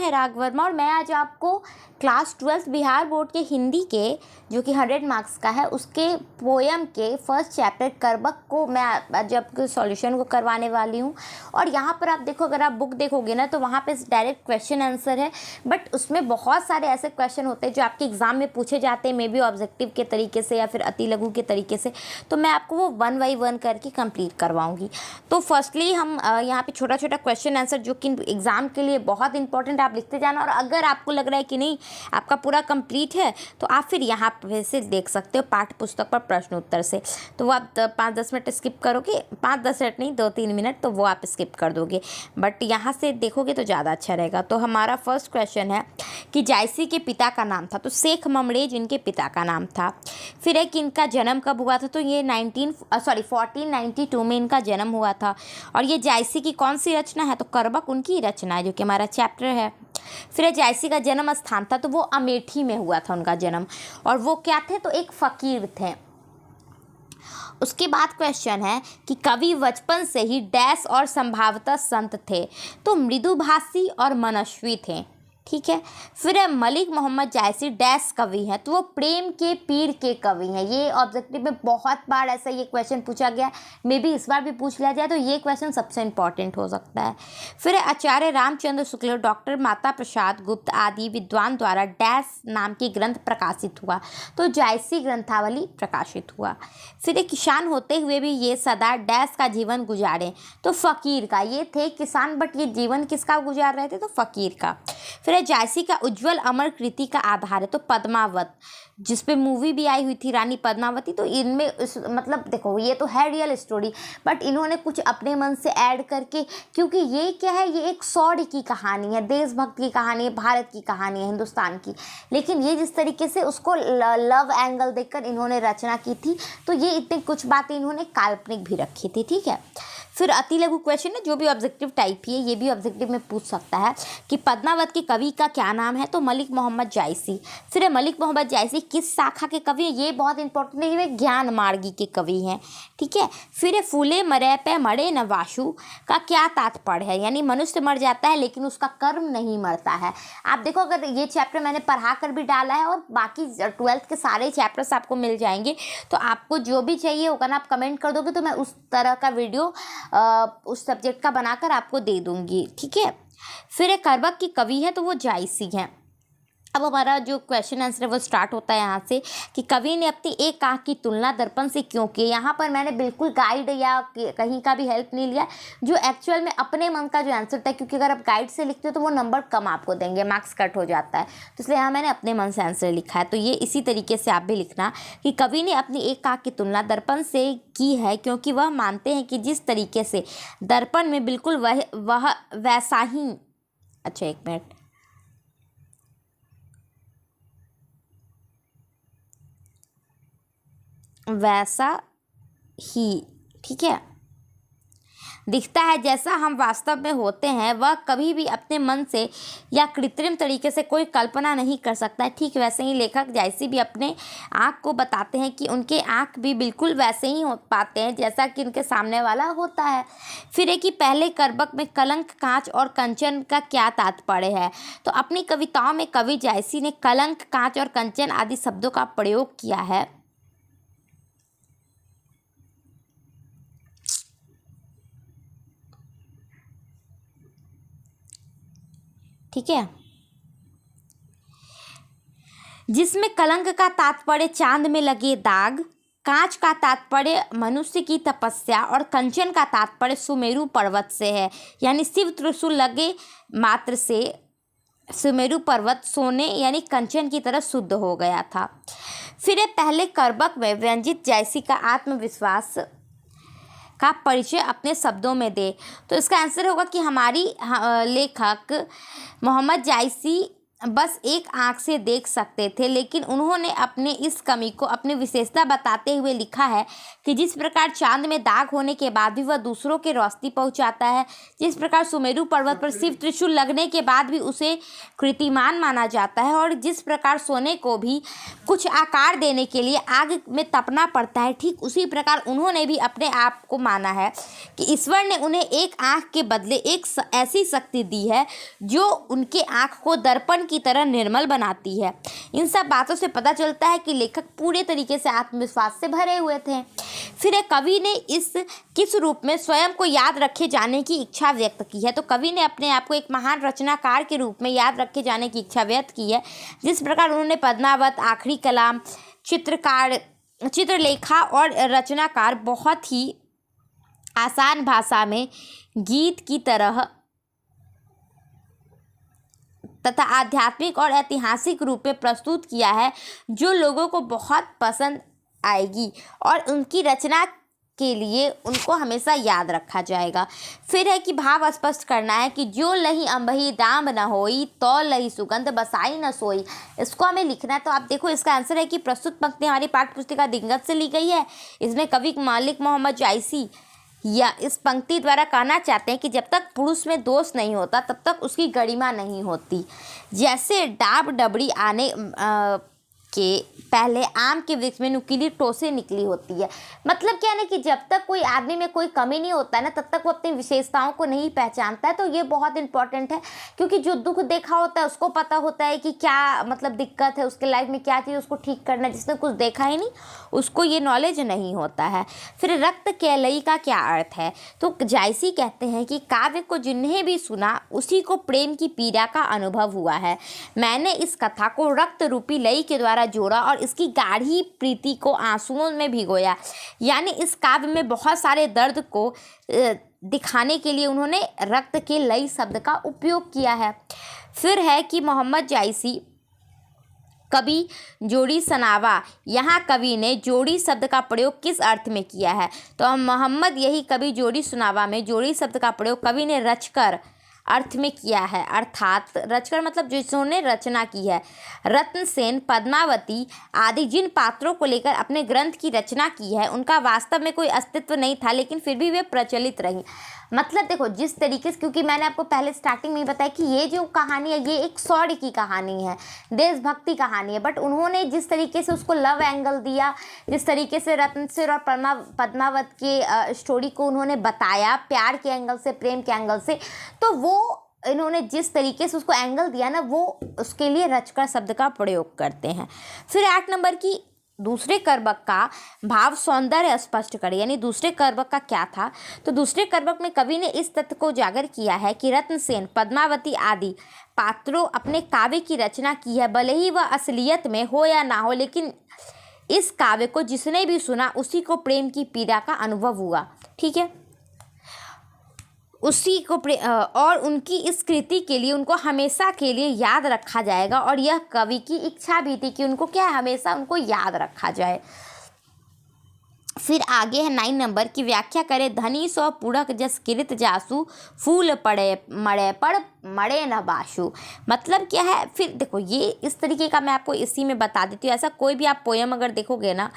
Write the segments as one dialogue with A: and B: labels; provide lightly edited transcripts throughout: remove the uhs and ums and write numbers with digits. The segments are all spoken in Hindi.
A: है राग वर्मा और मैं आज आपको क्लास 12 बिहार बोर्ड के हिंदी के जो कि 100 मार्क्स का है उसके पोएम के फर्स्ट चैप्टर करबक को मैं आज आपके सॉल्यूशन को करवाने वाली हूँ। और यहाँ पर आप देखो, अगर आप बुक देखोगे ना तो वहाँ पे डायरेक्ट क्वेश्चन आंसर है, बट उसमें बहुत सारे ऐसे क्वेश्चन होते हैं जो आपके एग्जाम में पूछे जाते हैं, मे बी ऑब्जेक्टिव के तरीके से या फिर अति लघु के तरीके से। तो मैं आपको वो 1 बाई 1 करके कंप्लीट करवाऊँगी। तो फर्स्टली हम यहाँ पे छोटा छोटा क्वेश्चन आंसर जो कि एग्जाम के लिए बहुत इंपॉर्टेंट, आप लिखते जाना। और अगर आपको लग रहा है कि नहीं आपका पूरा कंप्लीट है तो आप फिर यहाँ पे से देख सकते हो पाठ्य पुस्तक पर प्रश्न उत्तर से। तो वो आप 5-10 मिनट स्किप करोगे, 5-10 मिनट नहीं 2-3 मिनट, तो वो आप स्किप कर दोगे, बट यहाँ से देखोगे तो ज़्यादा अच्छा रहेगा। तो हमारा फर्स्ट क्वेश्चन है कि जायसी के पिता का नाम था, तो शेख ममरेज इनके पिता का नाम था। फिर एक इनका जन्म कब हुआ था, तो ये 1492 में इनका जन्म हुआ था। और ये जायसी की कौन सी रचना है, तो करबक उनकी रचना है जो कि हमारा चैप्टर है। फिर जायसी का जन्म स्थान था, तो वो अमेठी में हुआ था उनका जन्म, और वो क्या थे, तो एक फ़कीर थे। उसके बाद क्वेश्चन है कि कवि बचपन से ही डैश और संभावतः संत थे, तो मृदुभाषी और मनस्वी थे, ठीक है। फिर मलिक मोहम्मद जायसी डैश कवि हैं, तो वो प्रेम के पीर के कवि हैं। ये ऑब्जेक्टिव में बहुत बार ऐसा ये क्वेश्चन पूछा गया, मे बी इस बार भी पूछ लिया जाए, तो ये क्वेश्चन सबसे इंपॉर्टेंट हो सकता है। फिर आचार्य रामचंद्र शुक्ल, डॉक्टर माता प्रसाद गुप्त आदि विद्वान द्वारा डैश नाम की ग्रंथ प्रकाशित हुआ, तो जायसी ग्रंथावली प्रकाशित हुआ। फिर एक किसान होते हुए भी ये सदा डैश का जीवन गुजारे, तो फ़कीर का। ये थे किसान बट ये जीवन किसका गुजार रहे थे, तो फ़कीर का। फिर जायसी का उज्जवल अमर कृति का आधार है, तो पद्मावत, जिसपे मूवी भी आई हुई थी रानी पद्मावती। तो इनमें मतलब देखो ये तो है रियल स्टोरी, बट इन्होंने कुछ अपने मन से ऐड करके, क्योंकि ये क्या है, ये एक शौर्य की कहानी है, देशभक्त की कहानी है, भारत की कहानी है, हिंदुस्तान की। लेकिन ये जिस तरीके से उसको लव एंगल देखकर इन्होंने रचना की थी, तो ये इतनी कुछ बातें इन्होंने काल्पनिक भी रखी थी, ठीक है। फिर अति लघु क्वेश्चन है, जो भी ऑब्जेक्टिव टाइप ही है, ये भी ऑब्जेक्टिव में पूछ सकता है कि पद्मावत के कवि का क्या नाम है, तो मलिक मोहम्मद जायसी। फिर मलिक मोहम्मद जायसी किस शाखा के कवि हैं, ये बहुत इंपॉर्टेंट है, ये ज्ञान मार्गी के कवि हैं, ठीक है। फिर फूले मरे पे मरे न वाशु का क्या तात्पर्य है, यानी मनुष्य मर जाता है लेकिन उसका कर्म नहीं मरता है। आप देखो, अगर ये चैप्टर मैंने पढ़ा कर भी डाला है और बाकी 12th के सारे चैप्टर्स आपको मिल जाएंगे, तो आपको जो भी चाहिए होगा ना आप कमेंट कर दोगे, तो मैं उस तरह का वीडियो उस सब्जेक्ट का बनाकर आपको दे दूंगी, ठीक है। फिर एक करबक की कवि है, तो वो जायसी हैं। अब हमारा जो क्वेश्चन आंसर है वो स्टार्ट होता है यहाँ से कि कवि ने अपनी एक आँख की तुलना दर्पण से क्यों की। यहाँ पर मैंने बिल्कुल गाइड या कहीं का भी हेल्प नहीं लिया, जो एक्चुअल में अपने मन का जो आंसर था, क्योंकि अगर आप गाइड से लिखते हो तो वो नंबर कम आपको देंगे, मार्क्स कट हो जाता है, तो इसलिए यहाँ मैंने अपने मन से आंसर लिखा है। तो ये इसी तरीके से आप भी लिखना कि कवि ने अपनी एक आँख की तुलना दर्पण से की है, क्योंकि वह मानते हैं कि जिस तरीके से दर्पण में बिल्कुल वह वैसा ही, अच्छा एक मिनट, वैसा ही, ठीक है, दिखता है जैसा हम वास्तव में होते हैं, वह कभी भी अपने मन से या कृत्रिम तरीके से कोई कल्पना नहीं कर सकता है। ठीक वैसे ही लेखक जायसी भी अपने आँख को बताते हैं कि उनके आँख भी बिल्कुल वैसे ही हो पाते हैं जैसा कि उनके सामने वाला होता है। फिर एक ही पहले करबक में कलंक, कांच और कंचन का क्या तात्पर्य है, तो अपनी कविताओं में कवि जायसी ने कलंक, कांच और कंचन आदि शब्दों का प्रयोग किया है। ठीक है, जिसमें कलंक का तात्पर्य चांद में लगे दाग, कांच का तात्पर्य मनुष्य की तपस्या और कंचन का तात्पर्य सुमेरु पर्वत से है, यानी शिव त्रिशूल लगे मात्र से सुमेरु पर्वत सोने यानी कंचन की तरह शुद्ध हो गया था। फिर पहले करबक में व्यंजित जायसी का आत्मविश्वास का परिचय अपने शब्दों में दे, तो इसका आंसर होगा कि हमारी लेखक मोहम्मद जायसी बस एक आंख से देख सकते थे, लेकिन उन्होंने अपने इस कमी को अपनी विशेषता बताते हुए लिखा है कि जिस प्रकार चांद में दाग होने के बाद भी वह दूसरों के रोशनी पहुंचाता है, जिस प्रकार सुमेरु पर्वत पर सिर्फ त्रिशूल लगने के बाद भी उसे कीर्तिमान माना जाता है, और जिस प्रकार सोने को भी कुछ आकार देने के लिए आग में तपना पड़ता है, ठीक उसी प्रकार उन्होंने भी अपने आप को माना है कि ईश्वर ने उन्हें एक आंख के बदले एक ऐसी शक्ति दी है जो उनके आंख को दर्पण की तरह निर्मल बनाती है। इन सब बातों से पता चलता है कि लेखक पूरे तरीके से आत्मविश्वास से भरे हुए थे। फिर एक कवि ने इस किस रूप में स्वयं को याद रखे जाने की इच्छा व्यक्त की है। तो कवि ने अपने आप को एक महान रचनाकार के रूप में याद रखे जाने की इच्छा व्यक्त की है। जिस प्रकार उन्होंने पद्मावत, आखिरी कलाम, चित्रलेखा और रचनाकार बहुत ही आसान भाषा में गीत की तरह तथा आध्यात्मिक और ऐतिहासिक रूप में प्रस्तुत किया है, जो लोगों को बहुत पसंद आएगी और उनकी रचना के लिए उनको हमेशा याद रखा जाएगा। फिर है कि भाव स्पष्ट करना है कि जो लही अंबही दाम न होई, तो लही सुगंध बसाई न सोई। इसको हमें लिखना है। तो आप देखो, इसका आंसर है कि प्रस्तुत पंक्ति हमारी पाठ्य पुस्तिका दिंगत से ली गई है। इसमें कवि मलिक मोहम्मद जायसी या इस पंक्ति द्वारा कहना चाहते हैं कि जब तक पुरुष में दोष नहीं होता तब तक उसकी गरिमा नहीं होती। जैसे डाब डबरी आने के पहले आम के वृक्ष में नुकीली टोसे निकली होती है। मतलब क्या है ना कि जब तक कोई आदमी में कोई कमी नहीं होता है ना, तब तक वो अपनी विशेषताओं को नहीं पहचानता है। तो ये बहुत इंपॉर्टेंट है, क्योंकि जो दुख देखा होता है उसको पता होता है कि क्या मतलब दिक्कत है उसके लाइफ में, क्या चीज़ उसको ठीक करना है। जिसने कुछ देखा ही नहीं उसको ये नॉलेज नहीं होता है। फिर रक्त केलई का क्या अर्थ है? तो जायसी कहते हैं कि काव्य को जिन्हें भी सुना उसी को प्रेम की पीड़ा का अनुभव हुआ है। मैंने इस कथा को रक्त रूपी लई के द्वारा जोड़ा और इसकी गाढ़ी प्रीति को आंसुओं में भिगोया। यानी इस काव्य में बहुत सारे दर्द को दिखाने के लिए उन्होंने रक्त के लई शब्द का उपयोग किया है। फिर है कि मोहम्मद जायसी कवि जोड़ी सनावा, यहाँ कवि ने जोड़ी शब्द का प्रयोग किस अर्थ में किया है? तो मोहम्मद यही कवि जोड़ी सुनावा में जोड़ी शब्द का प्रयोग कवि ने रचकर अर्थ में किया है। अर्थात रचकर मतलब जिन्होंने रचना की है। रत्नसेन, पद्मावती आदि जिन पात्रों को लेकर अपने ग्रंथ की रचना की है उनका वास्तव में कोई अस्तित्व नहीं था, लेकिन फिर भी वे प्रचलित रही। मतलब देखो, जिस तरीके से, क्योंकि मैंने आपको पहले स्टार्टिंग में ही बताया कि ये जो कहानी है ये एक शौर्य की कहानी है, देशभक्ति कहानी है, बट उन्होंने जिस तरीके से उसको लव एंगल दिया, जिस तरीके से रत्नसेन और पद्मावत के स्टोरी को उन्होंने बताया प्यार के एंगल से, प्रेम के एंगल से, तो वो इन्होंने जिस तरीके से उसको एंगल दिया ना, वो उसके लिए रचकर शब्द का प्रयोग करते हैं। फिर 8 नंबर की दूसरे करबक का भाव सौंदर्य स्पष्ट करे, यानी दूसरे करबक का क्या था? तो दूसरे करबक में कवि ने इस तथ्य को उजागर किया है कि रत्नसेन, पद्मावती आदि पात्रों अपने काव्य की रचना की है, भले ही वह असलियत में हो या ना हो, लेकिन इस काव्य को जिसने भी सुना उसी को प्रेम की पीड़ा का अनुभव हुआ। ठीक है, उसी को और उनकी इस कृति के लिए उनको हमेशा के लिए याद रखा जाएगा। और यह कवि की इच्छा भी थी कि उनको क्या है, हमेशा उनको याद रखा जाए। फिर आगे है 9 नंबर की व्याख्या करे। धनी सौ पुड़क जस किरित जासु, फूल पड़े मड़े पड़ मड़े न बाशु। मतलब क्या है? फिर देखो, ये इस तरीके का मैं आपको इसी में बता देती हूँ। ऐसा कोई भी आप पोयम अगर देखोगे ना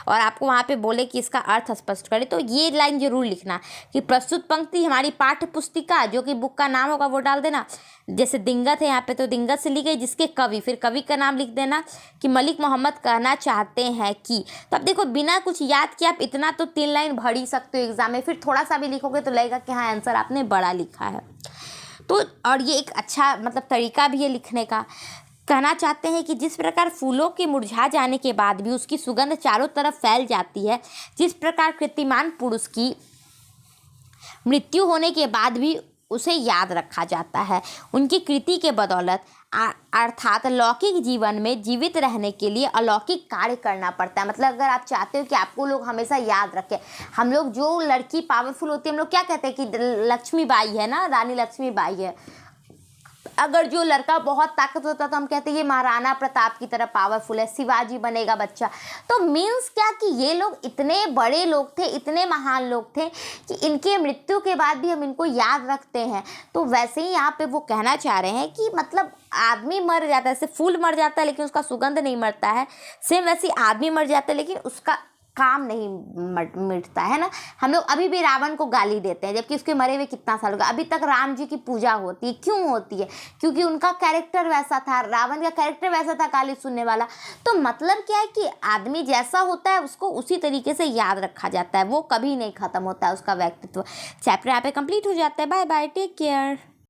A: और आपको वहाँ पे बोले कि इसका अर्थ स्पष्ट करे, तो ये लाइन जरूर लिखना कि प्रस्तुत पंक्ति हमारी पाठ्य पुस्तिका, जो कि बुक का नाम होगा वो डाल देना। जैसे दिंगत है यहाँ पे, तो दिंगत से ली गई, जिसके कवि, फिर कवि का नाम लिख देना कि मलिक मोहम्मद कहना चाहते हैं कि। तो अब देखो, बिना कुछ याद किए आप इतना तो 3 लाइन भर ही सकते हो एग्जाम में। फिर थोड़ा सा भी लिखोगे तो लगेगा कि हाँ, आंसर आपने बड़ा लिखा है। तो और ये एक अच्छा मतलब तरीका भी है लिखने का। कहना चाहते हैं कि जिस प्रकार फूलों के मुरझा जाने के बाद भी उसकी सुगंध चारों तरफ फैल जाती है, जिस प्रकार कीर्तिमान पुरुष की मृत्यु होने के बाद भी उसे याद रखा जाता है उनकी कृति के बदौलत, अर्थात लौकिक जीवन में जीवित रहने के लिए अलौकिक कार्य करना पड़ता है। मतलब अगर आप चाहते हो कि आपको लोग हमेशा याद रखें, हम लोग जो लड़की पावरफुल होती है, हम लोग क्या कहते हैं कि लक्ष्मीबाई है ना, रानी लक्ष्मीबाई है। अगर जो लड़का बहुत ताकत होता तो हम कहते हैं ये महाराणा प्रताप की तरह पावरफुल है, शिवाजी बनेगा बच्चा। तो मीन्स क्या कि ये लोग इतने बड़े लोग थे, इतने महान लोग थे कि इनके मृत्यु के बाद भी हम इनको याद रखते हैं। तो वैसे ही यहाँ पे वो कहना चाह रहे हैं कि मतलब आदमी मर जाता है, जैसे फूल मर जाता है लेकिन उसका सुगंध नहीं मरता है, सेम वैसे ही आदमी मर जाता है लेकिन उसका काम नहीं मिटता है ना। हम लोग अभी भी रावण को गाली देते हैं जबकि उसके मरे हुए कितना साल हो गया। अभी तक राम जी की पूजा होती है, क्यों होती है? क्योंकि उनका कैरेक्टर वैसा था, रावण का कैरेक्टर वैसा था, गाली सुनने वाला। तो मतलब क्या है कि आदमी जैसा होता है उसको उसी तरीके से याद रखा जाता है, वो कभी नहीं खत्म होता है उसका व्यक्तित्व। चैप्टर यहाँ पे कंप्लीट हो जाता है। Bye bye, take care.